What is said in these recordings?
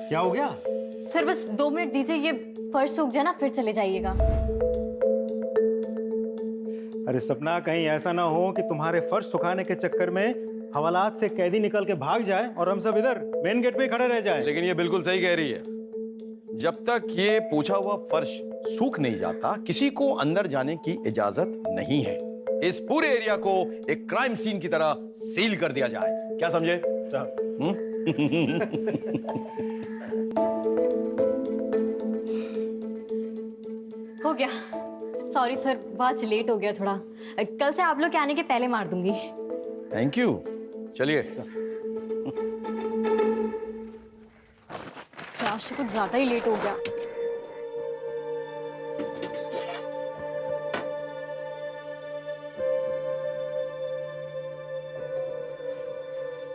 क्या हो गया? सर बस 2 मिनट दीजिए, ये फर्श सूख जाए ना फिर चले जाइएगा। अरे सपना, कहीं ऐसा ना हो कि तुम्हारे फर्श सुखाने के चक्कर में हवालात से कैदी निकल के भाग जाए और हम सब इधर मेन गेट पे ही खड़े रह जाएं। लेकिन ये बिल्कुल सही कह रही है। जब तक ये पूछा हुआ फर्श सूख नहीं जाता, किसी को अंदर जाने की इजाजत नहीं है। इस पूरे एरिया को एक क्राइम सीन की तरह सील कर दिया जाए। क्या समझे साहब, हो गया। सॉरी सर, बहुत लेट हो गया थोड़ा। कल से आप लोग के आने के पहले मार दूंगी। Thank you. चलिए। आज तो कुछ ज्यादा ही लेट हो गया।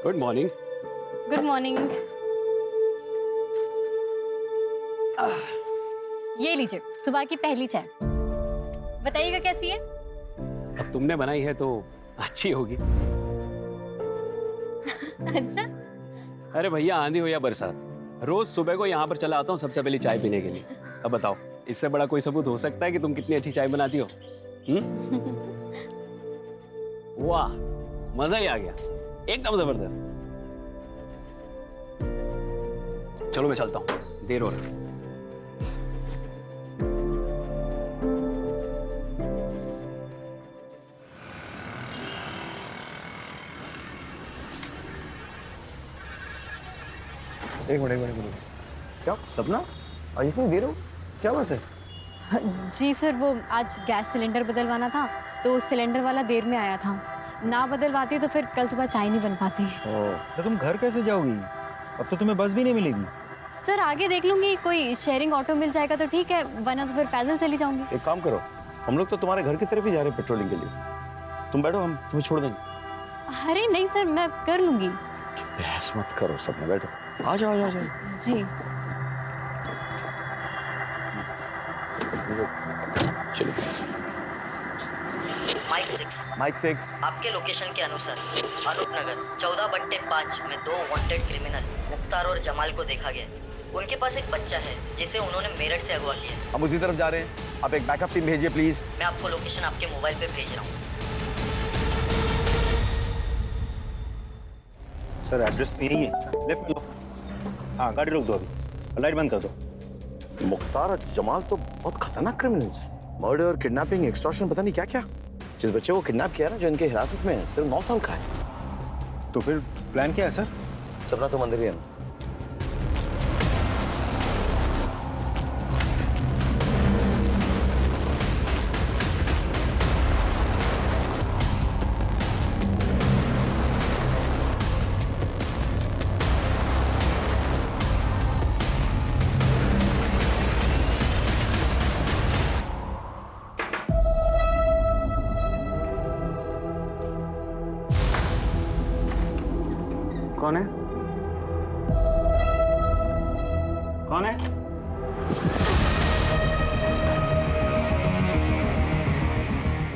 Good morning. Good morning. ये लीजिए सुबह की पहली चाय। बताइएगा कैसी है? अब तुमने बनाई है तो अच्छी होगी। अच्छा। अरे भैया, आंधी हो या बरसात, रोज सुबह को यहाँ पर चला आता हूँ सबसे पहले चाय पीने के लिए। अब बताओ, इससे बड़ा कोई सबूत हो सकता है कि तुम कितनी अच्छी चाय बनाती हो? वाह, मजा ही आ गया, एकदम जबरदस्त। चलो मैं चलता हूँ, देर हो रहा है। एक मिनट। क्या सपना, आज इतनी देर हो? क्या बात है? जी सर, वो आज गैस सिलेंडर बदलवाना था तो सिलेंडर वाला देर में आया था। ना बदलवाती तो फिर कल सुबह चाय नहीं बन पाती। तो तुम घर कैसे जाओगी? अब तो तुम्हें बस भी नहीं मिलेगी। सर आगे देख लूंगी, कोई शेयरिंग ऑटो मिल जाएगा तो ठीक है, वरना तो फिर पैदल चली जाऊंगी। एक काम करो, हम लोग तो तुम्हारे घर की तरफ ही जा रहे हैं पेट्रोलिंग के लिए। तुम बैठो, हम तुम्हें छोड़ देंगे। अरे नहीं सर, मैं कर लूंगी। बहस मत करो सपना, बैठो। आ जाओ। जी। चलो। माइक 6 6 आपके लोकेशन के अनुसार अनूप नगर 14/5 में 2 वांटेड क्रिमिनल मुख्तार और जमाल को देखा गया। उनके पास एक बच्चा है जिसे उन्होंने मेरठ से अगवा किया। हम उसी तरफ जा रहे हैं, आप एक बैकअप टीम भेजिए प्लीज। मैं आपको लोकेशन आपके मोबाइल पे भेज रहा हूँ। सर एड्रेस तो यही है, लेफ्ट में लो। हाँ, गाड़ी रोक दो अभी, लाइट बंद कर दो। मुख्तार और जमाल तो बहुत खतरनाक क्रिमिनल्स हैं। मर्डर, किडनैपिंग, एक्सटॉर्शन, पता नहीं क्या क्या। जिस बच्चे को किडनैप किया ना, जो इनके हिरासत में है, सिर्फ 9 साल का है। तो फिर प्लान क्या है सर? सपना तुम अंदर ही है ना? कौन है? कौन है?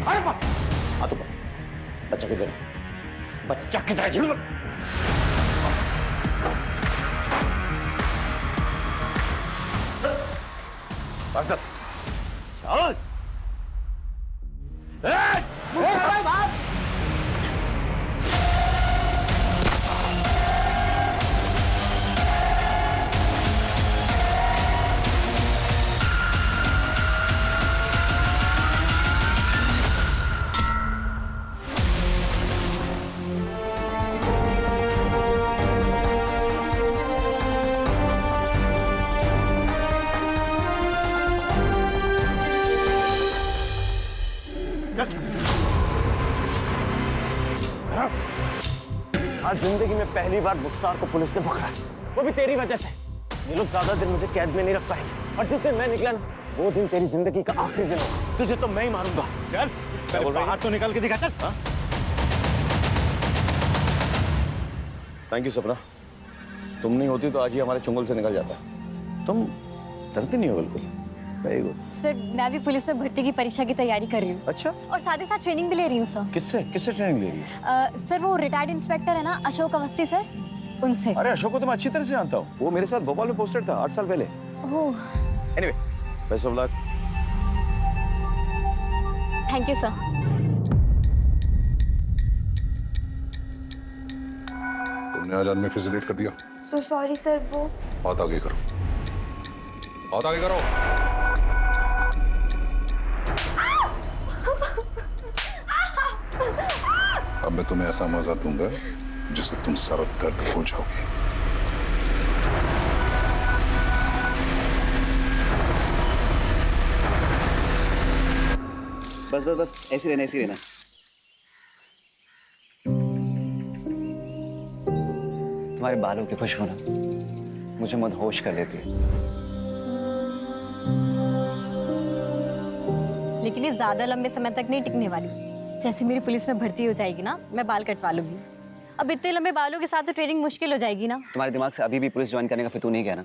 अरे बाप! आ तो बच्चा किधर है? बच्चा किधर है? झूठ मत! चल! आज जिंदगी में पहली बार मुख्तार को पुलिस ने पकड़ा, वो भी तेरी वजह से। ये लोग ज्यादा दिन मुझे कैद में नहीं रख पाएंगे, और जिस दिन मैं निकला ना, वो दिन तेरी जिंदगी का आखिरी दिन होगा। तुझे तो मैं ही मारूंगा। चल, पहले बाहर तो निकाल के दिखा। चल। थैंक यू सपना, तुम नहीं होती तो आज ही हमारे चुंगल से निकल जाता। तुम डरती नहीं हो बिल्कुल। Very good. सर मैं भी पुलिस में भर्ती की परीक्षा की तैयारी कर रही हूँ। अच्छा, और साथ ही साथ ट्रेनिंग भी ले रही हूँ सर। किससे ट्रेनिंग ले रही है? सर वो रिटायर्ड इंस्पेक्टर है ना, अशोक अवस्थी सर, उनसे। अरे अशोक को तो मैं अच्छी तरह से जानता हूँ, वो मेरे साथ भोपाल में पोस्टेड था 8 साल पहले। Oh, anyway, best of luck. Thank you sir. तुमने आज आदमी फेसिलेट कर दिया। सो सॉरी सर, वो हाथ आगे करो, हाथ आगे करो। अब मैं तुम्हें ऐसा मजा दूंगा जिससे तुम सर दर्द हो जाओगे। बस बस बस ऐसे रहना, ऐसे रहना। तुम्हारे बालों की खुशबू ना मुझे मदहोश कर देती है। लेकिन ये ज्यादा लंबे समय तक नहीं टिकने वाली। जैसे मेरी पुलिस में भर्ती हो जाएगी ना, मैं बाल कटवा लूंगी। अब इतने लंबे बालों के साथ तो ट्रेनिंग मुश्किल हो जाएगी ना। तुम्हारे दिमाग से अभी भी पुलिस ज्वाइन करने का फितूर नहीं गया ना?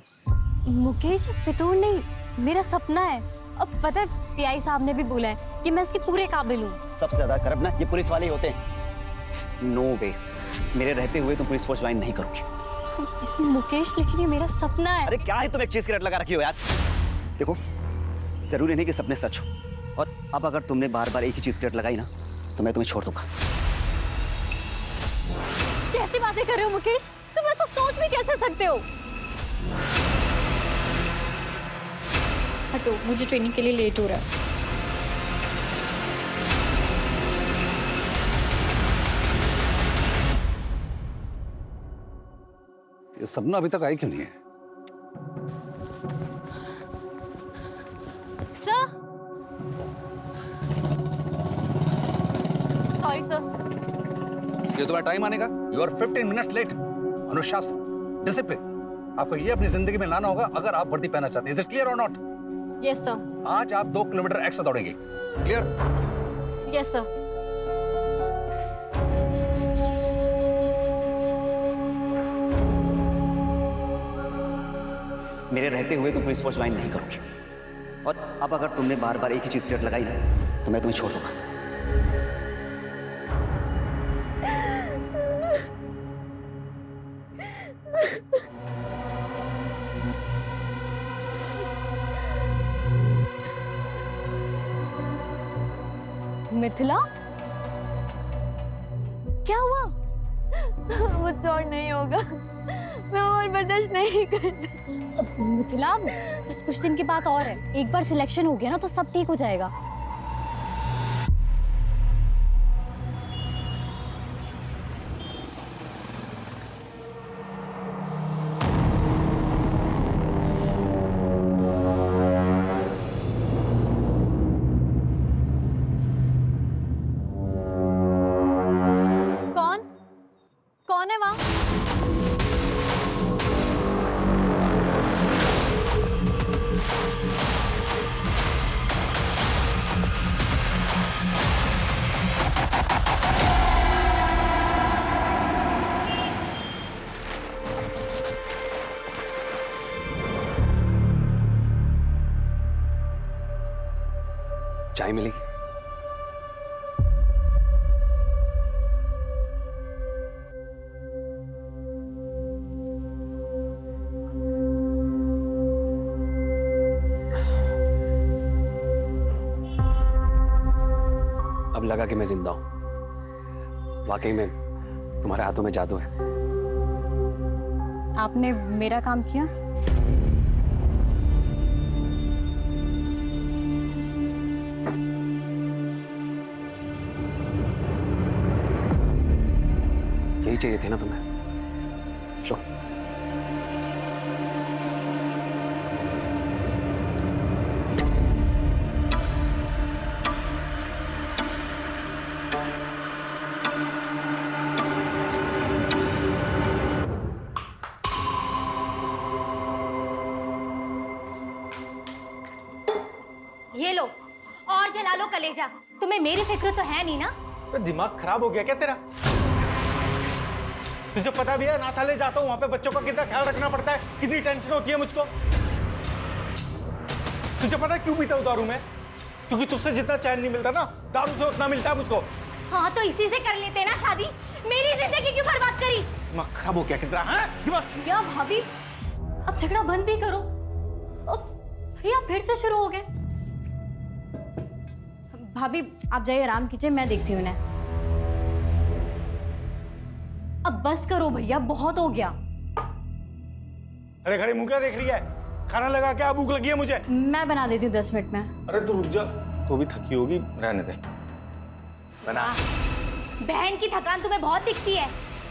मुकेश, फितूर नहीं, मेरा सपना है। अब पता है, पीआई साहब ने भी बोला है कि मैं इसके पूरे काबिल हूँ। सबसे ज्यादा करप्ट ना ये पुलिस वाले ही होते हैं। नो वे, मेरे रहते हुए तुम पुलिस फोर्स ज्वाइन नहीं करोगे। मुकेश, लेकिन ये मेरा सपना है। अरे क्या है, तुम एक चीज की रट लगा रखी हो यार। देखो, जरूरी नहीं कि सपने सच हो, और अब अगर तुमने बार बार एक ही चीज की रट लगाई ना तो मैं तुम्हें छोड़ दूंगा। कैसी बातें कर रहे हो मुकेश? तुम ऐसा सोच भी कैसे सकते हो? हटो, मुझे ट्रेनिंग के लिए लेट हो रहा है। ये सपना अभी तक आई क्यों नहीं है? Sir, sorry sir. ये तुम्हारा टाइम आने का। You are 15 minutes late. अनुशासन, डिसिप्लिन, आपको ये अपनी जिंदगी में लाना होगा अगर आप वर्दी पहनना चाहते हैं। इज इट क्लियर और नॉट? Yes sir. आज आप 2 किलोमीटर एक्स्ट्रा दौड़ेंगे। क्लियर? Yes sir. मेरे रहते हुए तुम पुलिस फोर्स ज्वाइन नहीं करोगे, और अब अगर तुमने बार बार एक ही चीज की रट लगाई ना तो मैं तुम्हें छोड़ दूंगा। मिथिला, क्या हुआ? मुझसे और नहीं होगा, मैं और बर्दाश्त नहीं कर सकती। मिथिला, बस कुछ दिन की बात और है। एक बार सिलेक्शन हो गया ना तो सब ठीक हो जाएगा। कौन कौन है वहां? चाय मिली? अब लगा कि मैं जिंदा हूं। वाकई में तुम्हारे हाथों में जादू है। आपने मेरा काम किया? यही चाहिए थे ना तुम्हें। लो। ये लो और जला लो कलेजा। तुम्हें मेरी फिक्र तो है नहीं ना? दिमाग खराब हो गया क्या तेरा? तुझे पता भी है अनाथालय जाता हूँ, वहां पे बच्चों का कितना ख्याल रखना पड़ता है, कितनी टेंशन होती है मुझको। तुझे पता है क्यों पीता हूँ दारू मैं? क्योंकि तुझसे जितना चैन नहीं मिलता ना, दारू से उतना मिलता है मुझको। हाँ तो इसी से कर लेते ना शादी, मेरी जिंदगी क्यों बर्बाद करी? दिमाग खराब हो गया कितना, हाँ? दिमाग भैया भाभी अब झगड़ा बंद ही करो। अब भैया फिर से शुरू हो गए। भाभी आप जाइए आराम कीजिए, मैं देखती हूँ इन्हें। अब बस करो भैया, बहुत हो गया। अरे खड़ी मुंह क्या देख रही है? खाना लगा क्या? भूख लगी है मुझे। मैं बना देती हूँ 10 मिनट में। अरे तू रुक जा, तू भी थकी होगी, रहने दे। बना। बहन की थकान तुम्हें बहुत दिखती है,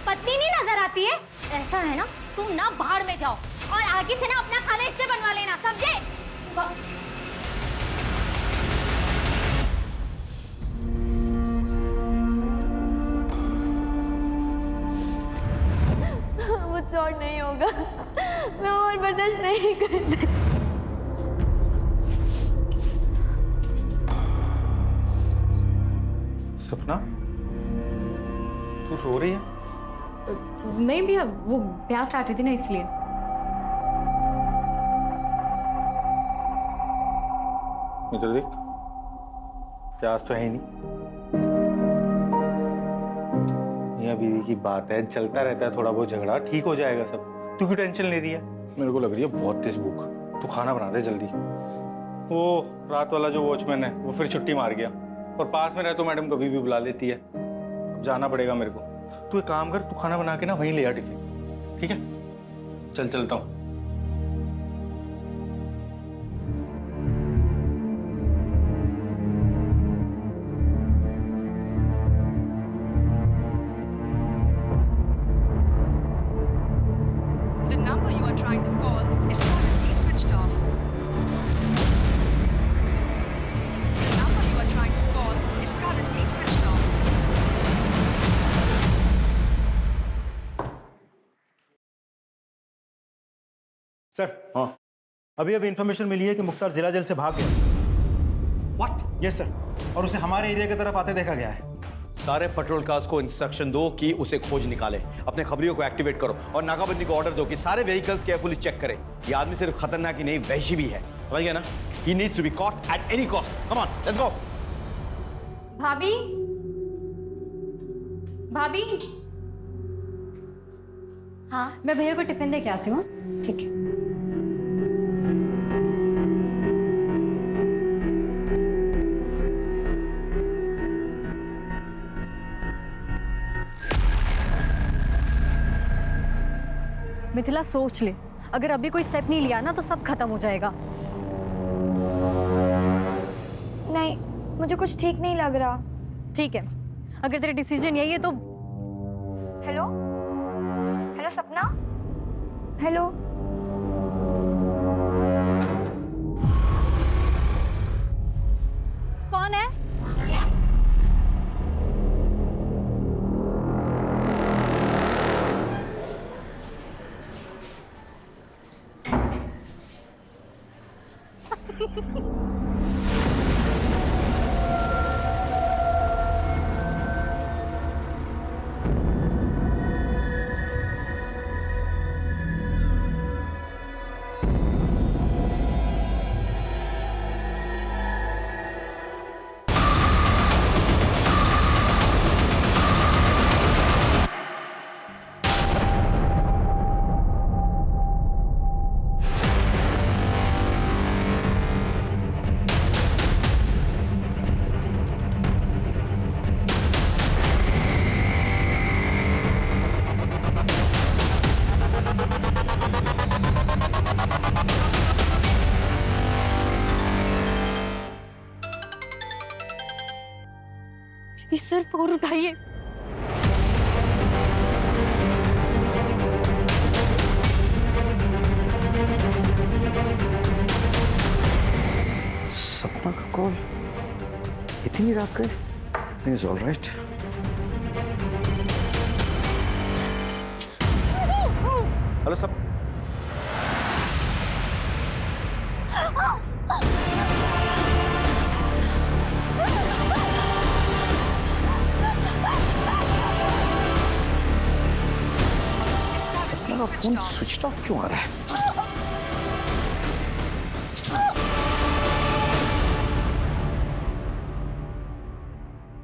पत्नी नहीं नजर आती है। ऐसा है ना, तुम ना बाहर में जाओ और आगे से ना अपना खाना इससे बनवा लेना, समझे? मुझसे और नहीं होगा, मैं और बर्दाश्त नहीं कर सकती। सपना, तू रो रही है? नहीं भैया, वो प्यास काट रही थी ना इसलिए। इधर देख, प्यास तो है ही नहीं। मियां बीवी की बात है, चलता रहता है थोड़ा बहुत झगड़ा, ठीक हो जाएगा सब। तू क्यों टेंशन ले रही है? मेरे को लग रही है बहुत तेज भूख। तू खाना बना दे जल्दी। वो रात वाला जो वॉचमैन है वो फिर छुट्टी मार गया, और पास में रहे तो मैडम कभी भी बुला लेती है। अब जाना पड़ेगा मेरे को। तू एक काम कर, तू खाना बना के ना वहीं ले आ टिफिन, ठीक है? चल चलता हूँ। The number you are trying to call is currently switched off. The number you are trying to call is currently switched off. Sir, हाँ, अभी इन्फॉर्मेशन मिली है कि मुख्तार जिला जेल से भाग गया। व्हाट? यस सर, और उसे हमारे एरिया की तरफ आते देखा गया है। सारे पेट्रोल कार्स को इंस्ट्रक्शन दो कि उसे खोज निकाले, अपने खबरियों को एक्टिवेट करो और नाकाबंदी को ऑर्डर दो कि सारे व्हीकल्स केयरफुली चेक करें। ये आदमी सिर्फ खतरनाक ही नहीं, वहशी भी है, समझ गया ना? He needs to be caught at any cost. Come on, let's go. भाभी, भाभी, हाँ मैं भैया को टिफिन दे के आती हूँ। ठीक है। मिथिला सोच ले, अगर अभी कोई स्टेप नहीं लिया ना तो सब खत्म हो जाएगा। नहीं, मुझे कुछ ठीक नहीं लग रहा। ठीक है, अगर तेरा डिसीजन यही है तो। हेलो, हेलो सपना, हेलो। कौन है? इस सर और उठाइए। सपना का कॉल इतनी रात को? Everything is all right. Hello सब। सपना का फोन स्विच ऑफ क्यों आ रहा है?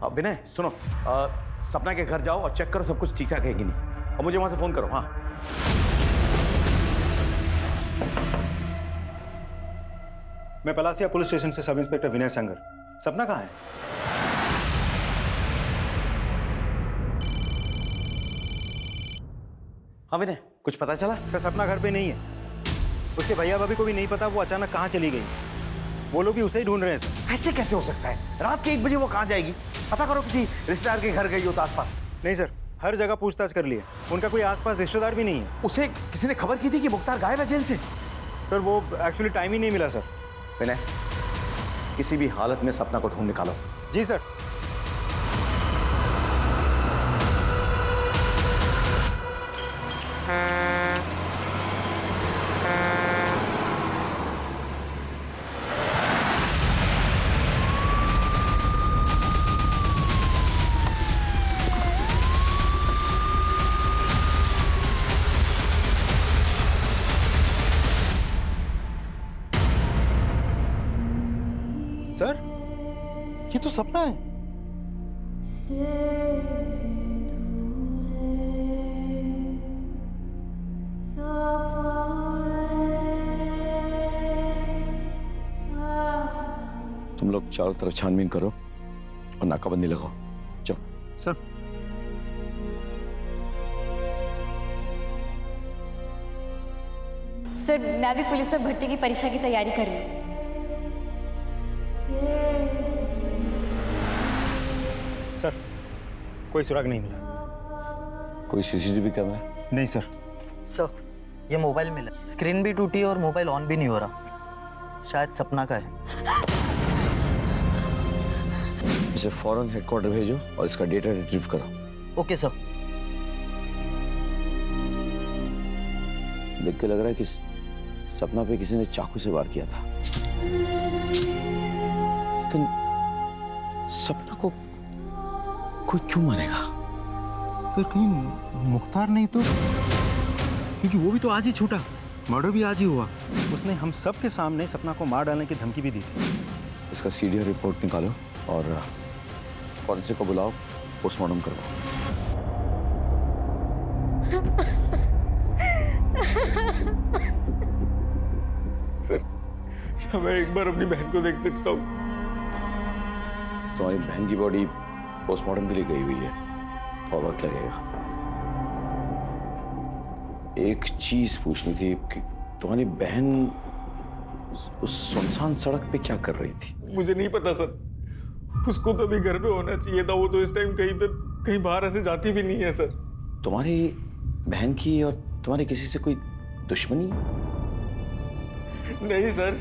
विनय सुनो, सपना के घर जाओ और चेक करो सब कुछ ठीक ठाक है कि नहीं, और मुझे वहां से फोन करो। हाँ मैं पलासिया पुलिस स्टेशन से सब इंस्पेक्टर विनय संगर। सपना कहाँ है? हाँ विनय, कुछ पता चला? सर सपना घर पे नहीं है। उसके भैया भाभी को भी नहीं पता वो अचानक कहाँ चली गई। वो लोग भी उसे ही ढूंढ रहे हैं सर। ऐसे कैसे हो सकता है? रात के 1 बजे वो कहाँ जाएगी? पता करो, किसी रिश्तेदार के घर गई हो तो आसपास। नहीं सर, हर जगह पूछताछ कर लिए, उनका कोई आसपास रिश्तेदार भी नहीं है। उसे किसी ने खबर की थी कि मुख्तार गायब है जेल से? सर वो एक्चुअली टाइम ही नहीं मिला सर। विनय, किसी भी हालत में सपना को ढूंढ निकालो। जी सर। सर ये तो सपना है। तुम लोग चारों तरफ छानबीन करो और नाकाबंदी लगाओ। जाओ। सर सर मैं भी पुलिस में भर्ती की परीक्षा की तैयारी कर रही हूँ। सर कोई सुराग नहीं मिला। कोई सीसीटीवी कैमरा? नहीं सर। सर ये मोबाइल मिला, स्क्रीन भी टूटी और मोबाइल ऑन भी नहीं हो रहा, शायद सपना का है। इसे फौरन हेडक्वार्टर भेजो और इसका डेटा रिट्रीव करो। Okay sir. देख के लग रहा है कि सपना पे किसी ने चाकू से वार किया था, लेकिन सपना को कोई क्यों मारेगा? सर कहीं मुख्तार नहीं तो? क्योंकि वो भी तो आज ही छूटा, मर्डर भी आज ही हुआ। उसने हम सब के सामने सपना को मार डालने की धमकी भी दी थी। इसका सीडीआर रिपोर्ट निकालो और फॉरेंसिक को बुलाओ, पोस्टमार्टम करवाओ। सर मैं एक बार अपनी बहन को देख सकता हूँ? तुम्हारी बहन की बॉडी पोस्टमार्टम के लिए गई हुई है, थोड़ा वक्त लगेगा। एक चीज पूछनी थी कि तुम्हारी बहन उस सुनसान सड़क पे क्या कर रही थी? मुझे नहीं पता सर, उसको तो अभी घर पे होना चाहिए था। वो तो इस टाइम कहीं बाहर ऐसे जाती भी नहीं है सर। तुम्हारी बहन की और तुम्हारी किसी से कोई दुश्मनी? नहीं सर,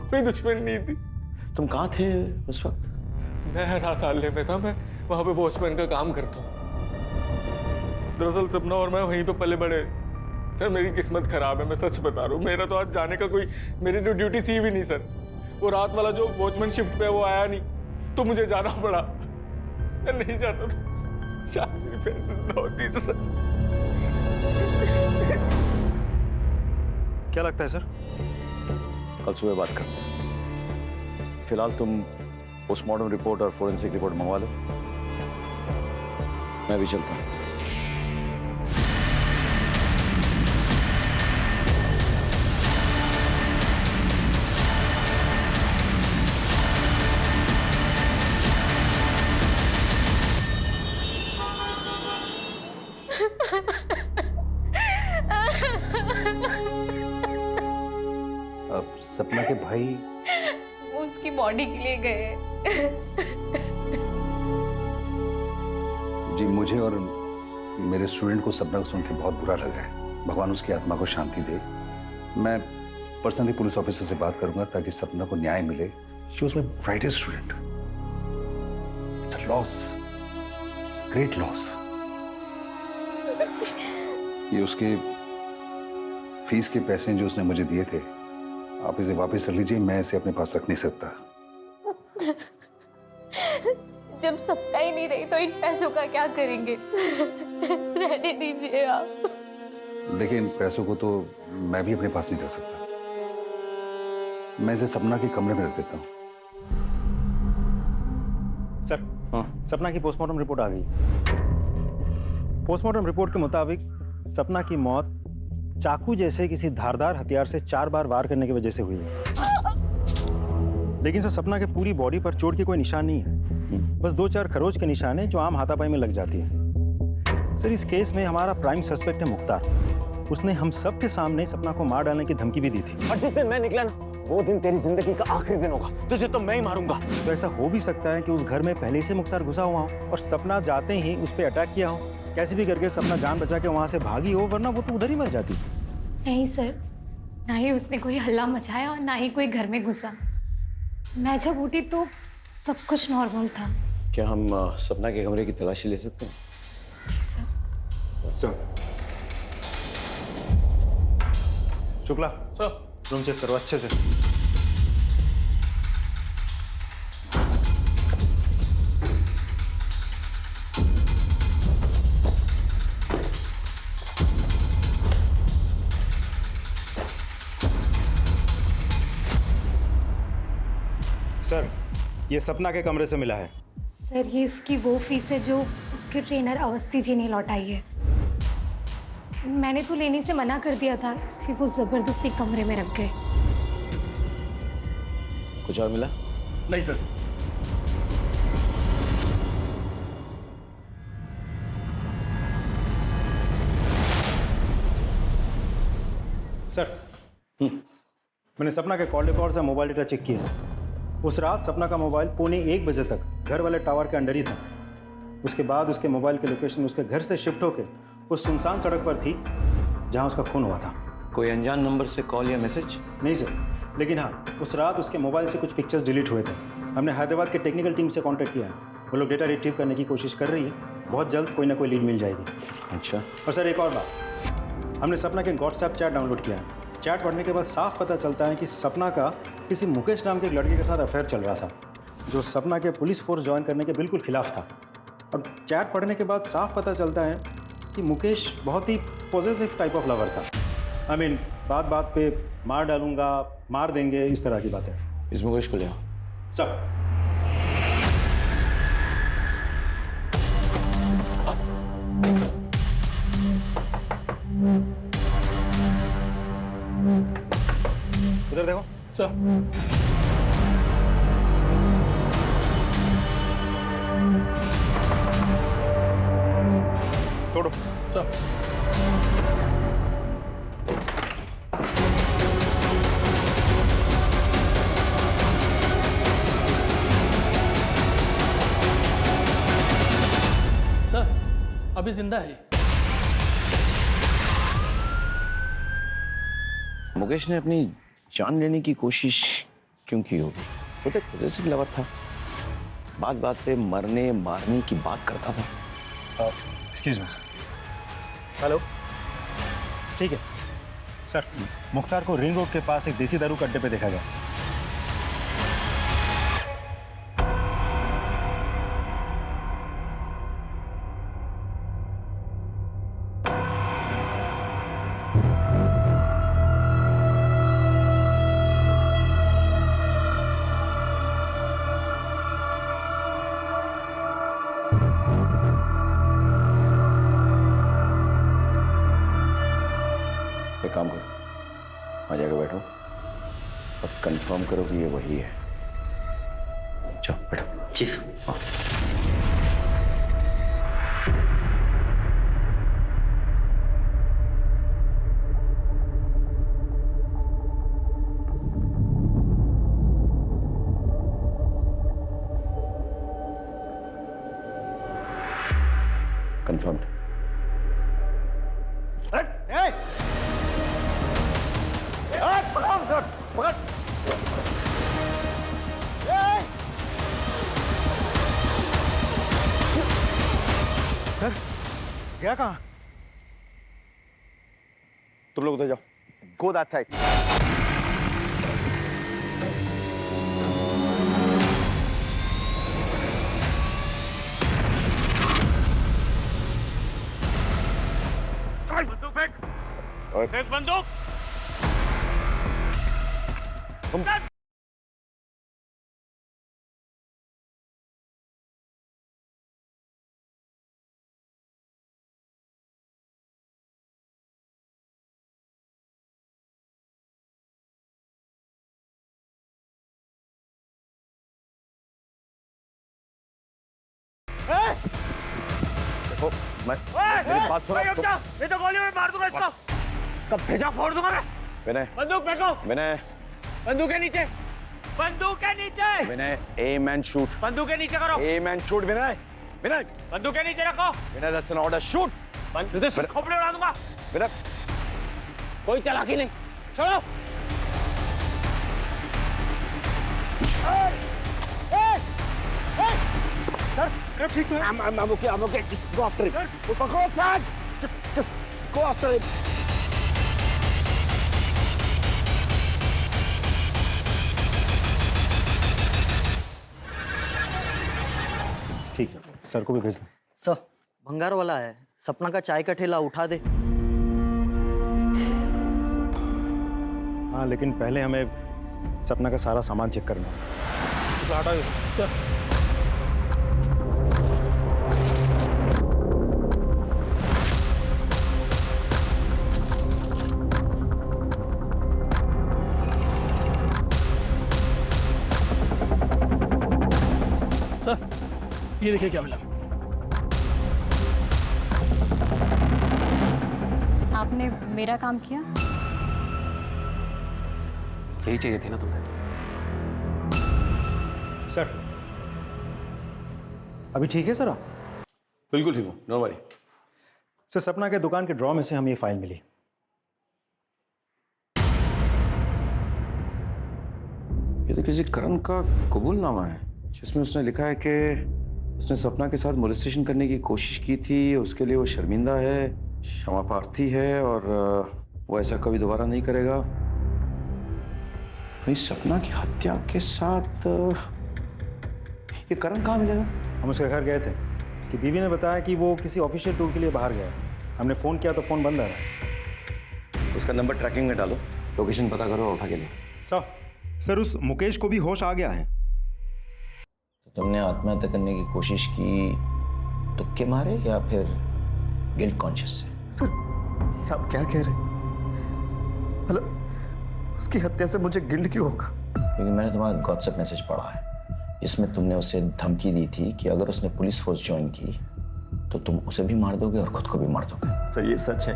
कोई दुश्मनी नहीं थी। तुम कहाँ थे उस वक्त? मैं रात हाले में था, मैं वहां पे वॉचमैन का काम करता हूँ। दरअसल सपना और मैं वहीं पे पले बड़े। सर मेरी किस्मत खराब है, मैं सच बता रहा हूँ। मेरा तो आज जाने का कोई, मेरी तो ड्यूटी थी भी नहीं सर। वो रात वाला जो वॉचमैन शिफ्ट पे वो आया नहीं, तो मुझे जाना पड़ा। मैं नहीं जाता तो शायद मेरी बहन जिंदा होती सर। क्या लगता है सर? कल सुबह बात करते हैं। फिलहाल तुम पोस्टमार्टम रिपोर्ट और फोरेंसिक रिपोर्ट मंगवा लो, मैं भी चलता हूँ। अब सपना के भाई उसकी बॉडी के लिए गए। जी, मुझे और मेरे स्टूडेंट को सपना को सुन के बहुत बुरा लगा है। भगवान उसकी आत्मा को शांति दे। मैं पर्सनली पुलिस ऑफिसर से बात करूंगा ताकि सपना को न्याय मिले। She was my brightest student. It's a loss, great loss. ये उसके फीस के पैसे जो उसने मुझे दिए थे, आप इसे वापस कर लीजिए। मैं इसे अपने पास रख नहीं सकता। जब सपना ही नहीं रही तो इन पैसों का क्या करेंगे? रहने दीजिए आप। देखिए, इन पैसों को तो मैं भी अपने पास नहीं रख सकता। मैं इसे सपना के कमरे में रख देता हूँ। सर हाँ। सपना की पोस्टमार्टम रिपोर्ट आ गई। पोस्टमार्टम रिपोर्ट के मुताबिक सपना की मौत चाकू जैसे किसी धारदार हथियार से 4 बार वार करने की वजह से हुई है। लेकिन सर सपना के पूरी बॉडी पर चोट के कोई निशान नहीं है, बस 2-4 खरोच के निशान है जो आम हाथापाई में लग जाती है। सर इस केस में हमारा प्राइम सस्पेक्ट है मुख्तार। उसने हम सब के सामने सपना को मार डालने की धमकी भी दी थी। और जिस दिन मैं निकला ना, वो दिन तेरी जिंदगी का आखिरी दिन होगा, तुझे तो मैं ही मारूंगा। तो ऐसा हो भी सकता है कि उस घर में पहले से मुख्तार घुसा हुआ हो और सपना जाते ही उस पर अटैक किया हो। कैसे भी करके सपना जान बचा के वहां से भागी हो, वरना वो तो उधर ही मर जाती। नहीं सर, ना ही उसने कोई हल्ला मचाया और ना ही कोई घर में घुसा। मैं जब उठी तो सब कुछ नॉर्मल था। क्या हम सपना के कमरे की तलाशी ले सकते हैं? जी sir. Sir Shukla sir room check करो अच्छे से। सर ये सपना के कमरे से मिला है। सर ये उसकी वो फीस है जो उसके ट्रेनर अवस्थी जी ने लौटाई है। मैंने तो लेने से मना कर दिया था, इसलिए वो जबरदस्ती कमरे में रख गए। कुछ और मिला? नहीं सर। सर मैंने सपना के कॉल रिकॉर्ड से मोबाइल डेटा चेक किया। उस रात सपना का मोबाइल 1:45 बजे तक घर वाले टावर के अंडर ही था। उसके बाद उसके मोबाइल की लोकेशन उसके घर से शिफ्ट होकर उस सुनसान सड़क पर थी जहां उसका खून हुआ था। कोई अनजान नंबर से कॉल या मैसेज? नहीं सर, लेकिन हाँ उस रात उसके मोबाइल से कुछ पिक्चर्स डिलीट हुए थे। हमने हैदराबाद के टेक्निकल टीम से कांटेक्ट किया है, वो लोग डेटा रिट्रीव करने की कोशिश कर रही है। बहुत जल्द कोई ना कोई लीड मिल जाएगी। अच्छा। और सर एक और बात, हमने सपना के व्हाट्सएप चैट डाउनलोड किया है। चैट पढ़ने के बाद साफ पता चलता है कि सपना का किसी मुकेश नाम के एक लड़के के साथ अफेयर चल रहा था, जो सपना के पुलिस फोर्स ज्वाइन करने के बिल्कुल खिलाफ था। और चैट पढ़ने के बाद साफ पता चलता है कि मुकेश बहुत ही पॉजिटिव टाइप ऑफ लवर था। आई मीन बात बात पे मार डालूंगा, मार देंगे, इस तरह की बातें। इस मुकेश को ले आओ। सर उधर देखो। सर तोड़ो। सर सर अभी जिंदा है। मुकेश ने अपनी जान लेने की कोशिश क्यों की होगी? वो तो पॉजिटिव लवर था, बात बात पे मरने मारने की बात करता था। Excuse me. हेलो, ठीक है सर। मुख्तार को रिंग रोड के पास एक देसी दारू के अड्डे पे देखा गया। एक काम करो, वहाँ जाकर बैठो और कंफर्म करो कि ये वही है। चलो बैठो। जी सर। हाँ। कंफर्म। सर गया कहाँ? तुम लोग उधर जाओ। Go that side. बंदूक फेंक। बंदूक। तुम देखो मैं मेरी बात सुनो। नहीं तो गोली में मार दूंगा इसको। इसका भेजा फोड़ दूंगा मैं। विनय बंदूक फेंको। विनय बंदूक के नीचे। बंदूक के नीचे। Vinay aim and shoot. बंदूक के नीचे करो। Aim and shoot Vinay. Vinay बंदूक के नीचे रखो। Vinay that's an order shoot. खोपड़े उड़ा दूंगा। विनय कोई चालाकी नहीं। छोड़ो। सर ठीक है। I'm okay. Just go after him. Go outside. Just go after him. ठीक है, सर को भी भेज दो। सर भंगार वाला है, सपना का चाय का ठेला उठा दे। हाँ लेकिन पहले हमें सपना का सारा सामान चेक करना है। सर ये देखिए क्या मिला। आपने मेरा काम किया। यही चाहिए थी ना तुम्हें। सर अभी ठीक है सर? बिल्कुल ठीक हूँ, नो वरी। सर सपना के दुकान के ड्रॉ में से हमें ये फाइल मिली। ये तो किसी करण का कबूलनामा है जिसमें उसने लिखा है कि उसने सपना के साथ मोलेस्टेशन करने की कोशिश की थी, उसके लिए वो शर्मिंदा है, क्षमा प्रार्थी है और वो ऐसा कभी दोबारा नहीं करेगा। नहीं सपना की हत्या के साथ ये करण कहाँ मिलेगा? हम उसके घर गए थे। उसकी बीवी ने बताया कि वो किसी ऑफिशियल टूर के लिए बाहर गया है। हमने फ़ोन किया तो फ़ोन बंद आ रहा है। उसका नंबर ट्रैकिंग में डालो, लोकेशन पता करो और उठा के ले। सर उस मुकेश को भी होश आ गया है। तुमने आत्महत्या करने की कोशिश की तुक्के मारे या फिर गिल्ट कॉन्शियस से? सर आप क्या कह रहे हैं? मतलब उसकी हत्या से मुझे गिल्ट क्यों होगा? क्योंकि मैंने तुम्हारा व्हाट्सएप मैसेज पढ़ा है जिसमें तुमने उसे धमकी दी थी कि अगर उसने पुलिस फोर्स ज्वाइन की तो तुम उसे भी मार दोगे और खुद को भी मार दोगे। सर ये सच है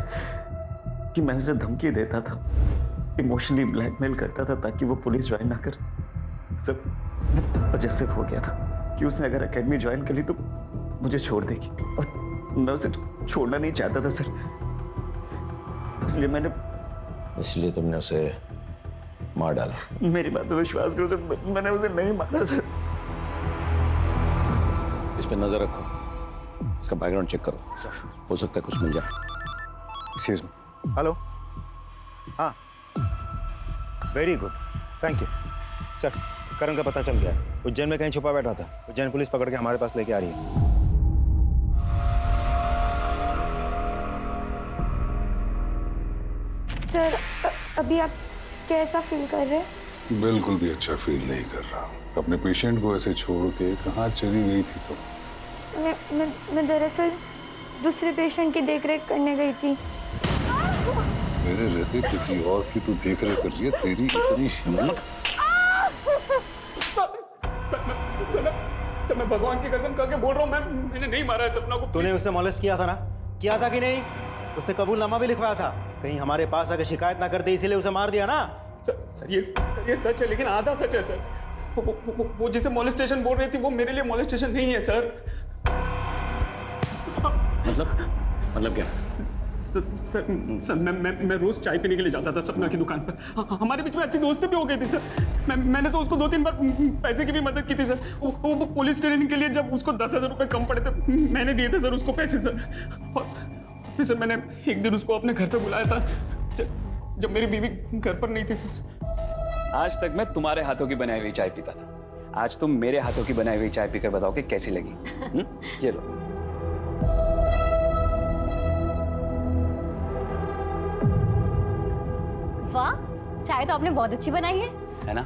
कि मैं उसे धमकी देता था, इमोशनली ब्लैकमेल करता था ताकि वो पुलिस ज्वाइन ना कर। सर वजह से हो गया था कि उसने अगर एकेडमी ज्वाइन कर ली तो मुझे छोड़ देगी और मैं उसे छोड़ना नहीं चाहता था सर, इसलिए तुमने उसे मार डाला। मेरी बात पे विश्वास करो सर, मैंने उसे नहीं मारा सर। इस पे नजर रखो, इसका बैकग्राउंड चेक करो, हो सकता है कुछ मिल जाए। Excuse me. हेलो। हाँ very good, thank you sir. Karan का पता चल गया, उज्जैन में कहीं छुपा बैठा था। उज्जैन पुलिस पकड़ के हमारे पास लेके आ रही है। सर अभी आप कैसा फील कर रहे हैं? बिल्कुल भी अच्छा फील नहीं कर रहा। अपने पेशेंट को ऐसे छोड़ के कहाँ चली गई थी तुम? मैं दरअसल दूसरे पेशेंट की देखरेख करने गई थी। मेरे रहते किसी और की तू देखरेख कर रही है? तेरी इतनी हिम्मत? सर मैं भगवान की कसम खा के बोल रहा हूँ, मैंने नहीं मारा है सपना को। तूने उसे मॉलेस्ट किया था ना? किया था कि नहीं? उसने कबूलनामा भी लिखवाया था। कहीं हमारे पास आकर शिकायत ना करते इसीलिए उसे मार दिया ना? सर ये सच है लेकिन आधा सच है सर। वो जिसे मॉलेस्टेशन बोल रही थी वो मेरे लिए मॉलेस्टेशन नहीं है सर। मतलब क्या? सर मैं रोज चाय पीने के लिए जाता था सपना की दुकान पर। हमारे बीच में अच्छी दोस्ती भी हो गई थी सर। मैंने तो उसको 2-3 बार पैसे की भी मदद की थी सर। वो पुलिस ट्रेनिंग के लिए जब उसको 10,000 रुपए कम पड़े थे मैंने दिए थे सर उसको पैसे सर। और फिर सर मैंने एक दिन उसको अपने घर पे बुलाया था जब मेरी बीवी घर पर नहीं थी सर। आज तक मैं तुम्हारे हाथों की बनाई हुई चाय पीता था, आज तुम मेरे हाथों की बनाई हुई चाय पीकर बताओ कि कैसी लगी। ये लो। वाह, चाय तो आपने बहुत अच्छी बनाई है ना?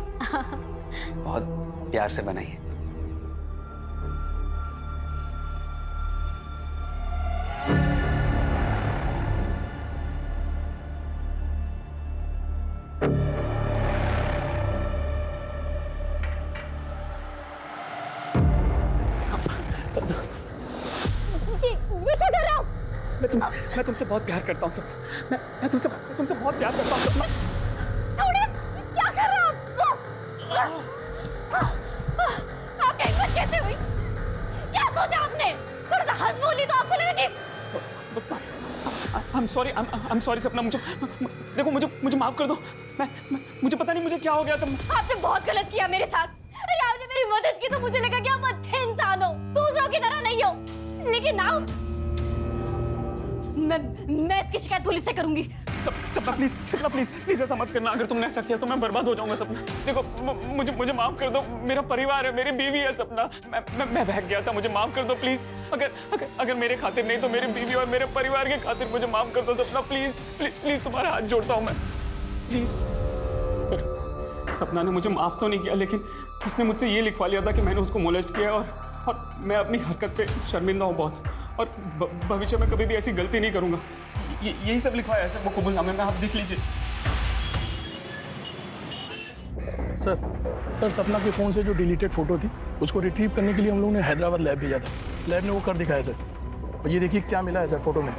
बहुत प्यार से बनाई है। ये क्या मैं तुमसे बहुत प्यार करता हूँ सपना। मैं तुमसे बहुत प्यार करता हूँ सपना। छोड़िए, क्या कर रहे हो आप? हिम्मत कैसे हुई? क्या सोचा आपने? थोड़ा सा हंस बोली तो आपको लगा कि I'm sorry सपना, मुझे माफ कर दो। मुझे पता नहीं मुझे क्या हो गया था। आपने बहुत गलत किया मेरे साथ। अरे आपने मेरी मदद की तो मुझे लगा कि आप अच्छे इंसान हो, दूसरों की तरह नहीं हो। लेकिन ना, मैं इसकी शिकायत पुलिस से करूंगी। सपना प्लीज ऐसा मत करना। अगर तुमने ऐसा किया तो मैं बर्बाद हो जाऊंगा सपना। देखो, मुझे माफ कर दो। मेरा परिवार है, मेरी बीवी है सपना। मैं बहक गया था, मुझे माफ कर दो प्लीज। अगर मेरे खातिर नहीं तो मेरी बीवी और मेरे परिवार के खातिर मुझे माफ कर दो सपना। प्लीज तुम्हारा हाथ जोड़ता हूँ मैं, प्लीज। सर, सपना ने मुझे माफ तो नहीं किया, लेकिन उसने मुझसे ये लिखवा लिया था कि मैंने उसको मोलेस्ट किया और मैं अपनी हरकत पे शर्मिंदा हूँ बहुत, और भविष्य में कभी भी ऐसी गलती नहीं करूंगा। यही सब लिखवाया है सर वो कबूलनामे में, आप देख लीजिए। सर सपना के फ़ोन से जो डिलीटेड फोटो थी उसको रिट्रीव करने के लिए हम लोगों ने हैदराबाद लैब भेजा था। लैब ने वो कर दिखाया सर, और ये देखिए क्या मिला है सर फोटो में।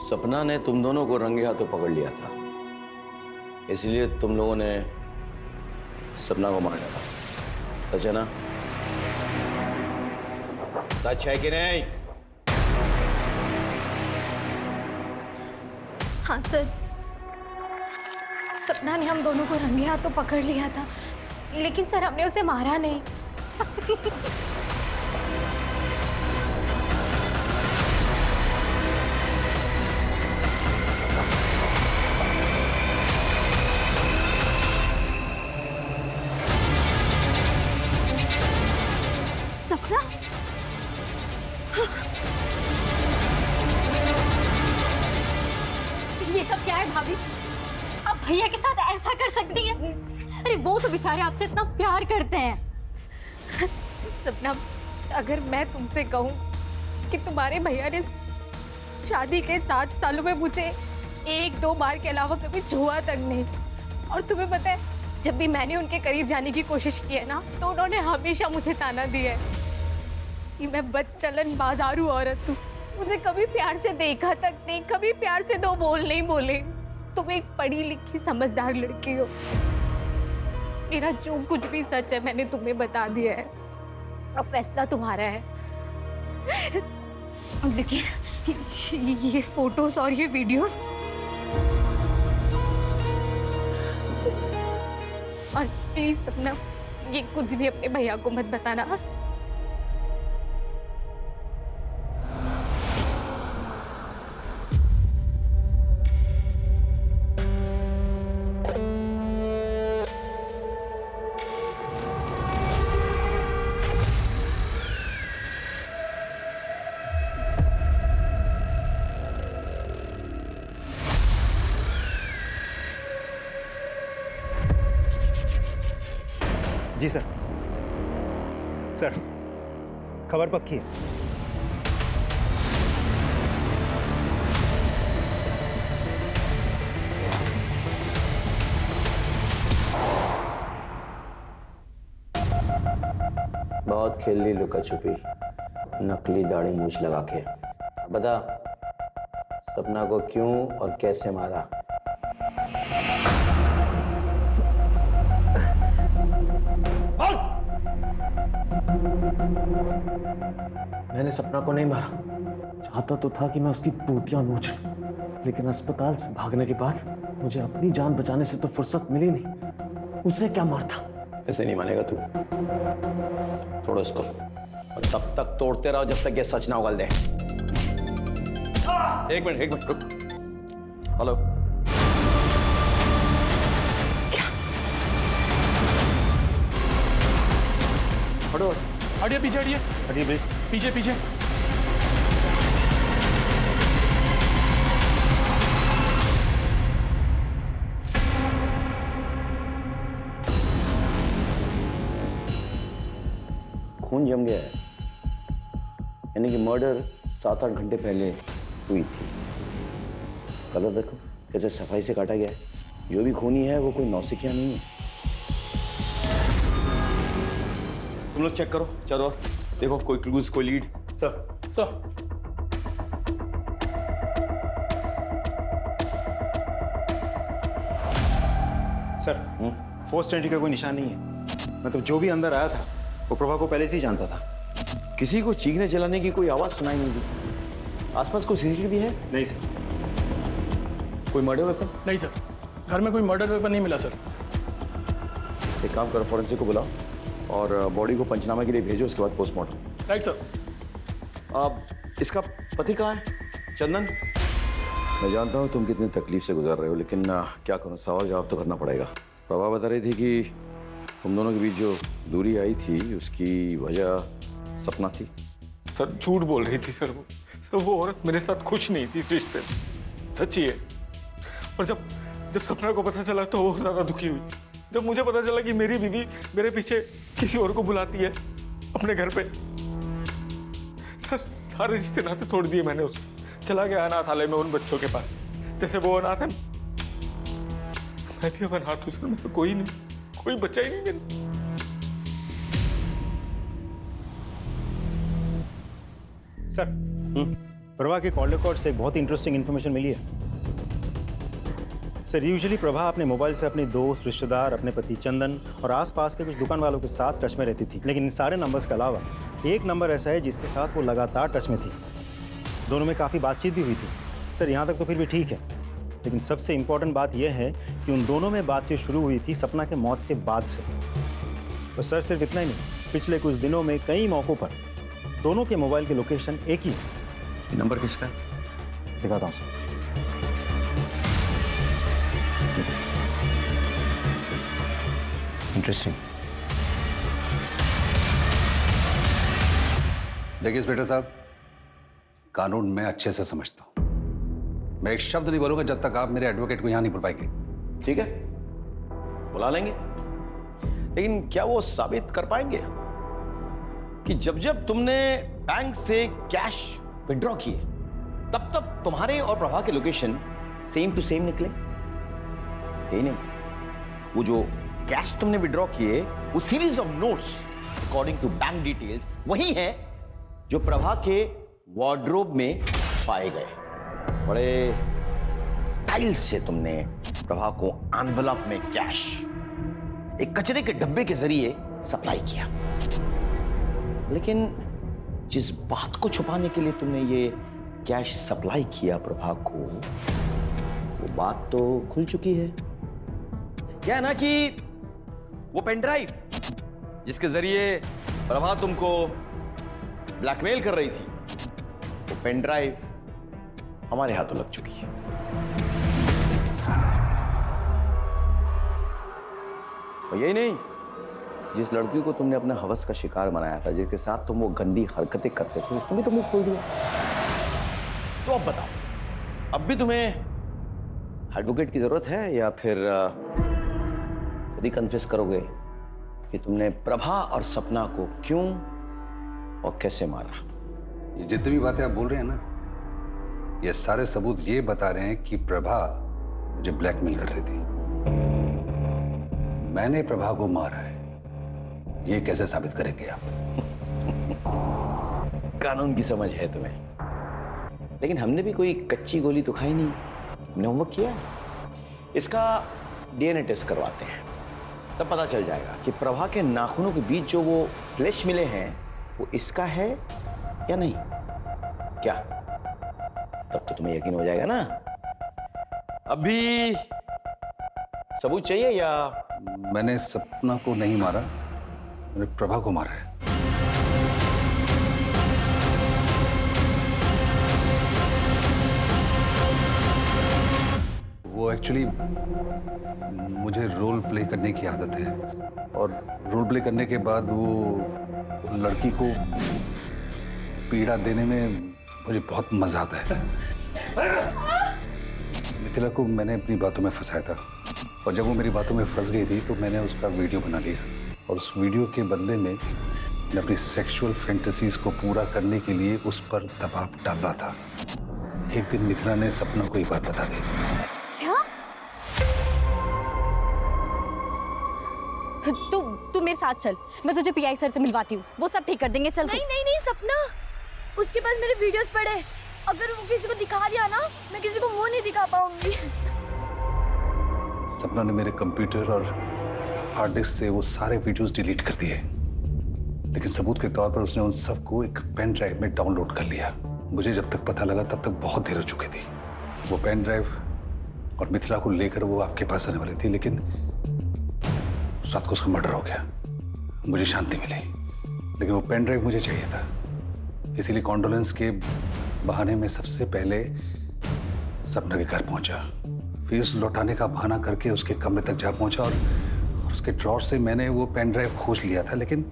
सपना ने तुम दोनों को रंगे हाथों पकड़ लिया था, इसलिए तुम लोगों ने सपना को मार डाला। सच है ना? सच है कि नहीं? हाँ सर, सपना ने हम दोनों को रंगे हाथों पकड़ लिया था, लेकिन सर हमने उसे मारा नहीं। सपना? ये सब क्या है भाभी? आप भैया के साथ ऐसा कर सकती हैं? अरे वो तो बेचारे आपसे इतना प्यार करते हैं। सपना, अगर मैं तुमसे कहूँ कि तुम्हारे भैया ने शादी के 7 सालों में मुझे 1-2 बार के अलावा कभी छुआ तक नहीं, और तुम्हें पता है जब भी मैंने उनके करीब जाने की कोशिश की है ना, तो उन्होंने हमेशा मुझे ताना दिया है कि मैं बदचलन बाजारू औरत हूँ, मुझे कभी प्यार से देखा तक नहीं, कभी प्यार से 2 बोल नहीं बोले। तुम एक पढ़ी लिखी समझदार लड़की हो, मेरा जो कुछ भी सच है मैंने तुम्हें बता दिया है, अब फैसला तुम्हारा है। लेकिन ये फोटोज और ये वीडियोस, और प्लीज सपना ये कुछ भी अपने भैया को मत बताना। जी सर। सर, खबर पक्की है। बहुत खेल ली लुका छुपी, नकली दाढ़ी मूछ लगा के। बता, सपना को क्यों और कैसे मारा? मैंने सपना को नहीं मारा। चाहता तो था कि मैं उसकी बूटियां नोच लूं, लेकिन अस्पताल से भागने के बाद मुझे अपनी जान बचाने से तो फुर्सत मिली नहीं। उसने क्या मारता? ऐसे नहीं मानेगा तू। तोड़ो इसको, और तब तक तोड़ते रहो जब तक ये सच ना उगल दे। एक मिनट रुक। हेलो, हटो, हटिए पीछे, हटिए प्लीज, पीछे। खून जम गया है, यानी कि मर्डर 7-8 घंटे पहले हुई थी। कलर देखो कैसे सफाई से काटा गया है। जो भी खूनी है वो कोई नौसिखिया नहीं है। तुम लोग चेक करो, चलो देखो कोई क्लूज, कोई lead. Sir sir, forced entry का कोई निशान नहीं है। मतलब जो भी अंदर आया था वो प्रभा को पहले से ही जानता था। किसी को चीखने चलाने की कोई आवाज सुनाई नहीं दी। आसपास कोई सीसीटीवी है? नहीं सर। कोई मर्डर वेपन? नहीं सर, घर में कोई मर्डर वेपन नहीं मिला सर। एक काम करो, फॉरेंसिक को बुलाओ और बॉडी को पंचनामा के लिए भेजो, उसके बाद पोस्टमार्टम। Right sir. अब इसका पति कहाँ है? चंदन, मैं जानता हूँ तुम कितनी तकलीफ से गुजर रहे हो, लेकिन क्या करूँ, सवाल जवाब तो करना पड़ेगा। प्रभा बता रही थी कि तुम दोनों के बीच जो दूरी आई थी उसकी वजह सपना थी। सर झूठ बोल रही थी सर वो औरत मेरे साथ खुश नहीं थी इस रिश्ते में, सच्ची है। और जब सपना को पता चला तो वो ज्यादा दुखी हुई। जब मुझे पता चला कि मेरी बीवी मेरे पीछे किसी और को बुलाती है अपने घर पे, सर सारे रिश्ते नाते तोड़ दिए मैंने उससे। चला गया अनाथालय में उन बच्चों के पास, जैसे वो अनाथ है मैं भी अब अनाथ हूं सर। मेरा कोई नहीं, कोई बच्चा ही नहीं मेरा। सर, प्रभा के कॉल रिकॉर्ड से एक बहुत इंटरेस्टिंग इन्फॉर्मेशन मिली है। सर, यूजुअली प्रभा अपने मोबाइल से अपने दोस्त, रिश्तेदार, अपने पति चंदन और आसपास के कुछ दुकान वालों के साथ टच में रहती थी, लेकिन इन सारे नंबर्स के अलावा एक नंबर ऐसा है जिसके साथ वो लगातार टच में थी। दोनों में काफ़ी बातचीत भी हुई थी। सर, यहाँ तक तो फिर भी ठीक है, लेकिन सबसे इम्पॉर्टेंट बात यह है कि उन दोनों में बातचीत शुरू हुई थी सपना के मौत के बाद से। और सर सिर्फ इतना ही नहीं, पिछले कुछ दिनों में कई मौक़ों पर दोनों के मोबाइल की लोकेशन एक ही है। नंबर किसका? दिखाता हूँ सर। इंटरेस्टिंग। देखिए इंस्पेक्टर साहब, कानून मैं अच्छे से समझता हूं। मैं एक शब्द नहीं बोलूंगा जब तक आप मेरे एडवोकेट को यहां नहीं बुलवाएंगे। ठीक है, बुला लेंगे, लेकिन क्या वो साबित कर पाएंगे कि जब जब तुमने बैंक से कैश विड्रॉ किए तब तब तुम्हारे और प्रभा के लोकेशन सेम टू सेम निकले? यही नहीं, वो जो कैश तुमने विड्रॉ किए वो series of notes according to bank details वही है जो प्रभा के वार्डरोब में पाए गए। बड़े स्टाइल से तुमने प्रभा को एनवेलप में कैश एक कचरे के डब्बे के जरिए सप्लाई किया, लेकिन जिस बात को छुपाने के लिए तुमने ये कैश सप्लाई किया प्रभा को, वो बात तो खुल चुकी है। क्या है ना कि वो पेनड्राइव जिसके जरिए प्रभा तुमको ब्लैकमेल कर रही थी, वो पेनड्राइव हमारे हाथों लग चुकी है। और यही नहीं, जिस लड़की को तुमने अपने हवस का शिकार बनाया था, जिसके साथ तुम वो गंदी हरकतें करते थे, उसने भी तो मुंह खोल दिया। तो अब बताओ, अब भी तुम्हें एडवोकेट की जरूरत है या फिर खुद ही कन्फेस करोगे कि तुमने प्रभा और सपना को क्यों और कैसे मारा? ये जितनी भी बातें आप बोल रहे हैं ना, ये सारे सबूत ये बता रहे हैं कि प्रभा मुझे ब्लैकमेल कर रही थी। मैंने प्रभा को मारा है, ये कैसे साबित करेंगे आप? कानून की समझ है तुम्हें, लेकिन हमने भी कोई कच्ची गोली तो खाई नहीं, हमने होमवर्क किया है। इसका डीएनए टेस्ट करवाते हैं, तब पता चल जाएगा कि प्रभा के नाखूनों के बीच जो वो फ्लैश मिले हैं वो इसका है या नहीं। क्या तब तो तुम्हें यकीन हो जाएगा ना? अभी सबूत चाहिए या? मैंने सपना को नहीं मारा, मैंने प्रभा को मारा है। वो एक्चुअली मुझे रोल प्ले करने की आदत है, और रोल प्ले करने के बाद वो लड़की को पीड़ा देने में मुझे बहुत मजा आता है। मिथिला को मैंने अपनी बातों में फंसाया था, और जब वो मेरी बातों में फंस गई थी तो मैंने उसका वीडियो बना लिया, और उस वीडियो के बदले में मैंने अपनी सेक्सुअल फैंटेसीज को पूरा करने के लिए उस पर दबाव डाला था। एक दिन मिथिला ने सपना को ये बात बता दी। क्या? तू मेरे साथ चल, मैं तुझे पीआई सर से मिलवाती हूँ, वो सब ठीक कर देंगे। चल। नहीं नहीं नहीं सपना, उसके पास मेरे वीडियोस पड़े, अगर वो किसी को दिखा दिया ना, मैं किसी को वो नहीं दिखा पाऊंगी। सपना ने मेरे कंप्यूटर और हार्ड डिस्क से वो सारे वीडियोस डिलीट कर दिए, लेकिन सबूत के तौर पर उसने उन सबको एक पेन ड्राइव में डाउनलोड कर लिया। मुझे जब तक पता लगा तब तक बहुत देर हो चुकी थी। वो पेन ड्राइव और मिथिला को लेकर वो आपके पास आने वाली थी, लेकिन उस रात को उसका मर्डर हो गया। मुझे शांति मिली, लेकिन वो पेन ड्राइव मुझे चाहिए था, इसीलिए कॉन्डोलेंस के बहाने में सबसे पहले सपना के घर पहुंचा। फीस लौटाने का बहाना करके उसके कमरे तक जा पहुंचा और उसके ड्रॉर से मैंने वो पेन ड्राइव खोज लिया था, लेकिन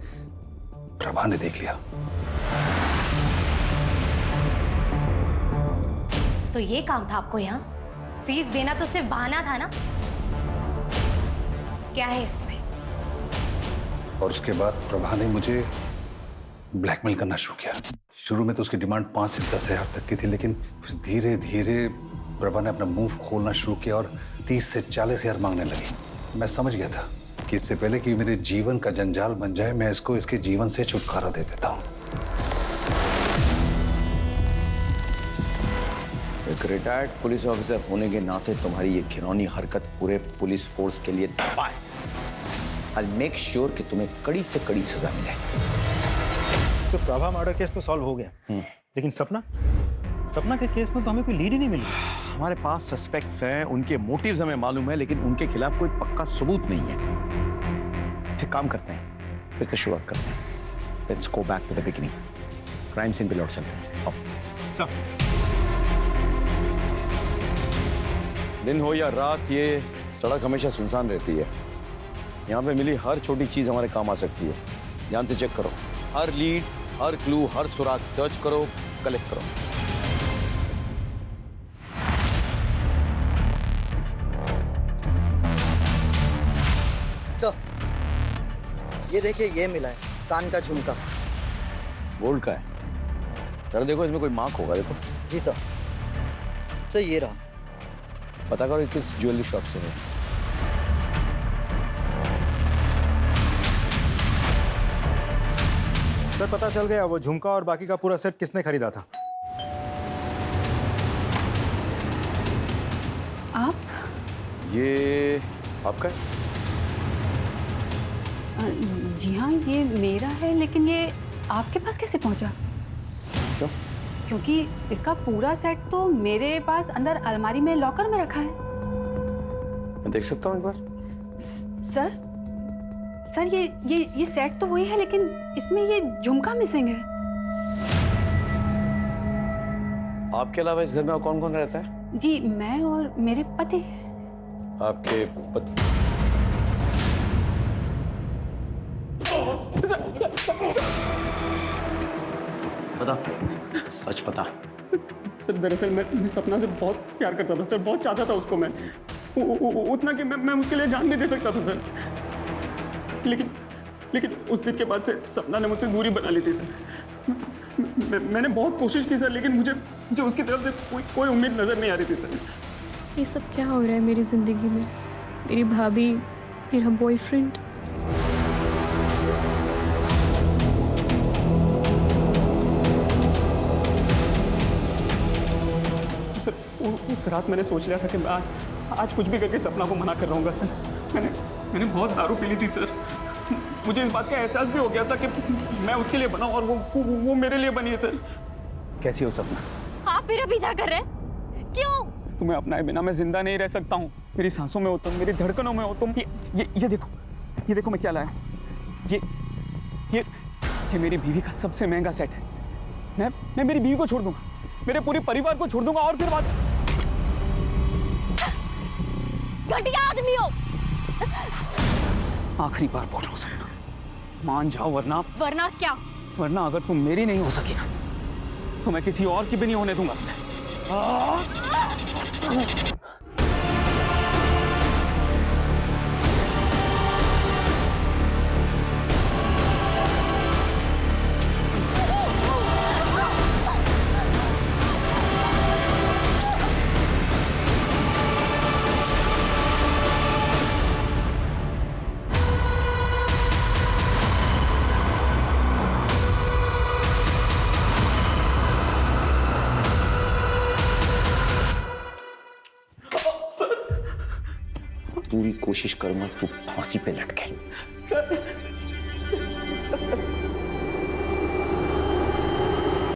प्रभा ने देख लिया। तो ये काम था आपको यहाँ? फीस देना तो सिर्फ बहाना था ना? क्या है इसमें? और उसके बाद प्रभा ने मुझे ब्लैकमेल करना शुरू किया। शुरू में तो उसकी डिमांड 5 से 10,000 तक की थी, लेकिन फिर धीरे धीरे प्रभा ने अपना मुंह खोलना शुरू किया और 30 से 40,000 मांगने लगी। मैं समझ गया था कि इससे पहले कि मेरे जीवन का जंजाल बन जाए, मैं इसको इसके जीवन से छुटकारा दे देता हूँ। एक रिटायर्ड पुलिस ऑफिसर होने के नाते तुम्हारी ये घिनौनी हरकत पूरे पुलिस फोर्स के लिए धब्बा है। I'll make sure कि तुम्हें कड़ी से कड़ी सजा मिले। तो प्रभा मर्डर केस तो सॉल्व हो गया, लेकिन सपना के केस में तो हमें कोई लीड ही नहीं मिली। हमारे पास सस्पेक्ट्स हैं, उनके मोटिव्स हमें मालूम है, लेकिन उनके खिलाफ कोई पक्का सबूत नहीं है। एक काम करते हैं, फिर से शुरुआत करते हैं। Let's go back to the beginning. Crime scene पे लौट चलते हैं। आओ। दिन हो या रात, ये सड़क हमेशा सुनसान रहती है। यहाँ पे मिली हर छोटी चीज हमारे काम आ सकती है। ध्यान से चेक करो, हर लीड, हर क्लू, हर सुराग सर्च करो, कलेक्ट करो। सर, ये देखिए, ये मिला है कान का झुमका। गोल्ड का है? जरा देखो, इसमें कोई मार्क होगा। देखो। जी सर। सर ये रहा। पता करो किस ज्वेलरी शॉप से है। सर पता चल गया, वो झुमका और बाकी का पूरा सेट किसने खरीदा था। आप? ये आपका है? जी हाँ, ये मेरा है, लेकिन ये आपके पास कैसे पहुंचा? क्यों? क्योंकि इसका पूरा सेट तो मेरे पास अंदर अलमारी में लॉकर में रखा है। मैं देख सकता हूँ एक बार? सर ये सेट तो वही है, लेकिन इसमें ये झुमका मिसिंग है। आपके अलावा इस घर में और कौन कौन रहता है? जी, मैं और मेरे पति। आपके पति? बता, सच बता। सर दरअसल मैं सपना से बहुत प्यार करता था सर, बहुत चाहता था उसको मैं, उतना कि मैं उसके लिए जान नहीं दे सकता था सर। लेकिन उस दिन के बाद से सपना ने मुझसे दूरी बना ली थी सर। मैंने बहुत कोशिश की सर, लेकिन मुझे उसकी तरफ से कोई उम्मीद नजर नहीं आ रही थी सर। ये सब क्या हो रहा है मेरी जिंदगी में? मेरी भाभी, मेरा बॉयफ्रेंड। सर उस रात मैंने सोच लिया था कि मैं आज कुछ भी करके सपना को मना कर रहूंगा सर। मैंने बहुत दारू पी ली थी सर। मुझे इस बात का एहसास भी हो गया था कि मैं उसके लिए बना और वो मेरे लिए बनी है सर। कैसी हो सपना? आप मेरा पीछा कर रहे हैं? क्यों? तुम्हें अपनाए बिना मैं जिंदा नहीं रह सकता हूँ। मेरी सांसों में हो तुम, मेरी धड़कनों में हो तुम। ये देखो मैं क्या लाया। ये मेरी बीवी का सबसे महंगा सेट है। मैं मेरी बीवी को छोड़ दूंगा, मेरे पूरे परिवार को छोड़ दूंगा, और फिर बात। घटिया आदमी हो। आखिरी बार बोल रहा हूँ सपना, मान जाओ, वरना क्या? वरना अगर तुम मेरी नहीं हो सकी ना, तो मैं किसी और की भी नहीं होने दूंगा तुम्हें। पूरी कोशिश करूंगा तू फांसी पे लटके। सर